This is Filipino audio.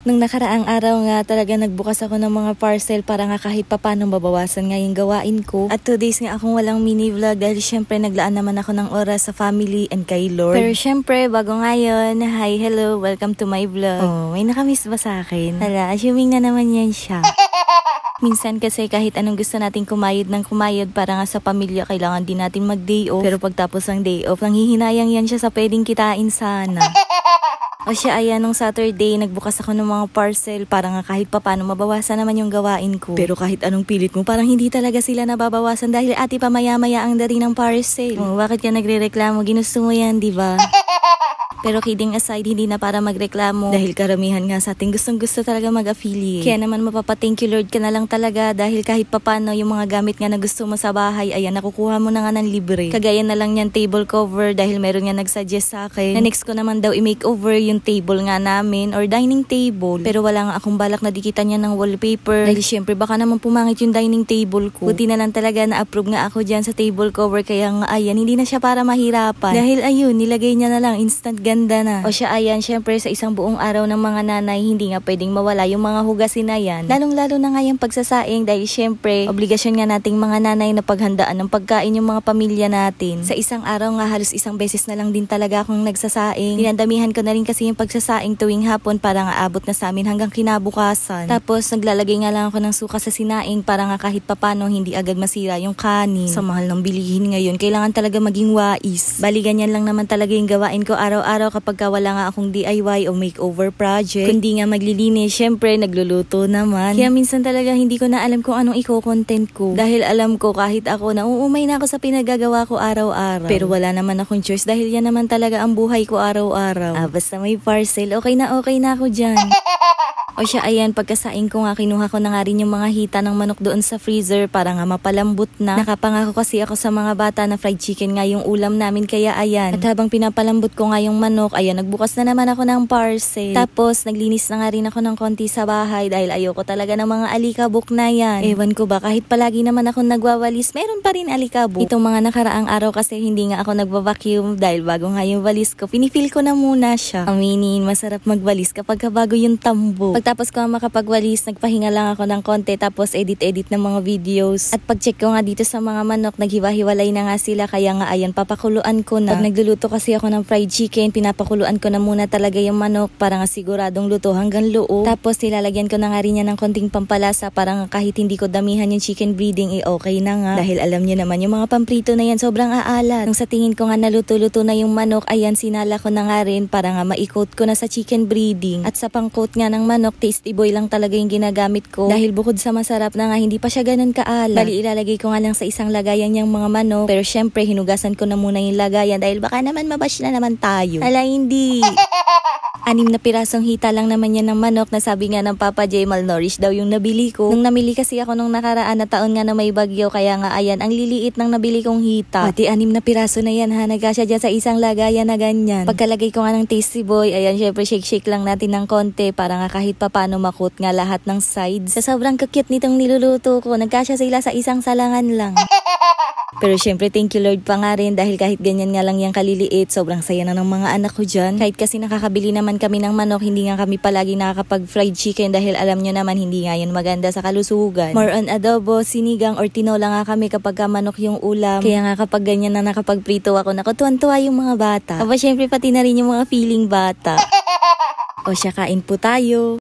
Nung nakaraang araw nga talaga nagbukas ako ng mga parcel para nga kahit papano mabawasan nga yung gawain ko. At 2 days nga akong walang mini vlog dahil syempre naglaan naman ako ng oras sa family and kay Lord. Pero syempre bago ngayon, hi, hello, welcome to my vlog. Oh, may nakamiss ba sa akin? Hala, assuming na naman yan siya. Minsan kasi kahit anong gusto nating kumayod ng kumayod para nga sa pamilya, kailangan din natin mag-day off. Pero pagtapos ng day off, nanghihinayang yan siya sa pwedeng kitain sana. O siya, ayan, nung Saturday, nagbukas ako ng mga parcel para nga kahit papano mabawasan naman yung gawain ko. Pero kahit anong pilit mo, parang hindi talaga sila nababawasan dahil ati pa maya-maya ang dari ng parcel. Oh, bakit ka nagre-reklamo? Ginusto mo yan, diba? Pero kidding aside, hindi na para magreklamo dahil karamihan nga sa ating gustong-gusto talaga mag-affiliate. Kaya naman mapapa-thank you Lord ka na lang talaga dahil kahit papano yung mga gamit nga na gusto mo sa bahay, ayan, nakukuha mo na nga ng libre. Kagaya na lang yan table cover dahil meron nga nagsuggest sa akin na next ko naman daw i-makeover yung table nga namin or dining table. Pero wala nga akong balak na dikitan niya ng wallpaper dahil syempre baka naman pumangit yung dining table ko. Buti na lang talaga na-approve nga ako dyan sa table cover kaya nga ayan, hindi na siya para mahirapan. Dahil ayun, nilagay niya na lang instant ganda na. O siya, ayan, syempre sa isang buong araw ng mga nanay, hindi nga pwedeng mawala yung mga hugasin na yan. Lalong-lalo na nga yung pagsasaing dahil syempre, obligasyon nga nating mga nanay na paghandaan ng pagkain yung mga pamilya natin. Sa isang araw nga, halos isang beses na lang din talaga akong nagsasaing. Dinadamihan ko na rin kasi yung pagsasaing tuwing hapon para nga abot na sa amin hanggang kinabukasan. Tapos, naglalagay nga lang ako ng suka sa sinaing para nga kahit papano hindi agad masira yung kanin. Sa mahal ng bilihin ngayon, kailangan talaga maging wais. Bali, ganyan lang naman talaga yung gawain ko araw-araw kapag wala nga akong DIY o makeover project. Kundi nga maglilinis, syempre nagluluto naman. Kaya minsan talaga hindi ko na alam kung anong i-content ko. Dahil alam ko kahit ako nauumay na ako sa pinagagawa ko araw-araw. Pero wala naman akong choice dahil yan naman talaga ang buhay ko araw-araw. Basta may parcel, okay na ako dyan. O siya, ayan, pagkasaing ko nga, kinuha ko na nga rin yung mga hita ng manok doon sa freezer para nga mapalambot na. Nakapangako kasi ako sa mga bata na fried chicken nga yung ulam namin, kaya ayan. At habang pinapalambot ko nga yung manok, ayan, nagbukas na naman ako ng parcel. Tapos, naglinis na nga rin ako ng konti sa bahay dahil ayoko talaga ng mga alikabok na yan. Ewan ko ba, kahit palagi naman ako nagwawalis, meron pa rin alikabok. Itong mga nakaraang araw kasi hindi nga ako nagva-vacuum dahil bago nga yung walis ko, pinifeel ko na muna siya. Aminin, masarap magwalis kapag bago yung tambo. Pagtapos ko makapagwalis, nagpahinga lang ako ng konti tapos edit-edit ng mga videos. At pag-check ko nga dito sa mga manok, naghiwa-hiwalay na nga sila kaya nga ayan, papakuluan ko na. Pag nagluluto kasi ako ng fried chicken, pinapakuluan ko na muna talaga yung manok para nga siguradong luto hanggang loob. Tapos nilalagyan ko na nga rin yan ng konting pampalasa para nga kahit hindi ko damihan yung chicken breeding, okay na nga. Dahil alam niyo naman yung mga pamprito na yan sobrang aalat. Nung sa tingin ko nga naluto-luto na yung manok, ayan, sinala ko na nga rin para nga ma-coat ko na sa chicken breeding. At sa pang-coat nga ng manok, Tasty Boy lang talaga yung ginagamit ko. Dahil bukod sa masarap na nga, hindi pa siya ganun kaalat. Bali, ilalagay ko nga lang sa isang lagayan yung mga manok. Pero syempre, hinugasan ko na muna yung lagayan dahil baka naman mabash na naman tayo. Hala, hindi. 6 na pirasong hita lang naman yan ng manok na sabi nga ng Papa J, malnourished daw yung nabili ko. Nung namili kasi ako nung nakaraan na taon nga na may bagyo, kaya nga ayan, ang liliit ng nabili kong hita. Pati 6 na piraso na yan ha, nagasya dyan sa isang lagayan na ganyan. Pagkalagay ko nga ng Tasty Boy, ayan, syempre shake-shake lang natin ng konti para nga kahit papano makut nga lahat ng sides. Sa sobrang cute nitong niluluto ko, nagkasya sila sa isang salangan lang. Pero syempre thank you Lord pa nga rin dahil kahit ganyan nga lang yung kaliliit, sobrang saya na ng mga anak ko dyan. Kahit kasi nakakabili naman kami ng manok, hindi nga kami palagi nakakapag fried chicken dahil alam nyo naman hindi nga yan maganda sa kalusugan. More on adobo, sinigang or tinola nga kami kapag manok yung ulam. Kaya nga kapag ganyan na nakapagprito ako, nakutuwan-tuwa yung mga bata. Aba syempre pati na rin yung mga feeling bata. O siya, kain po tayo.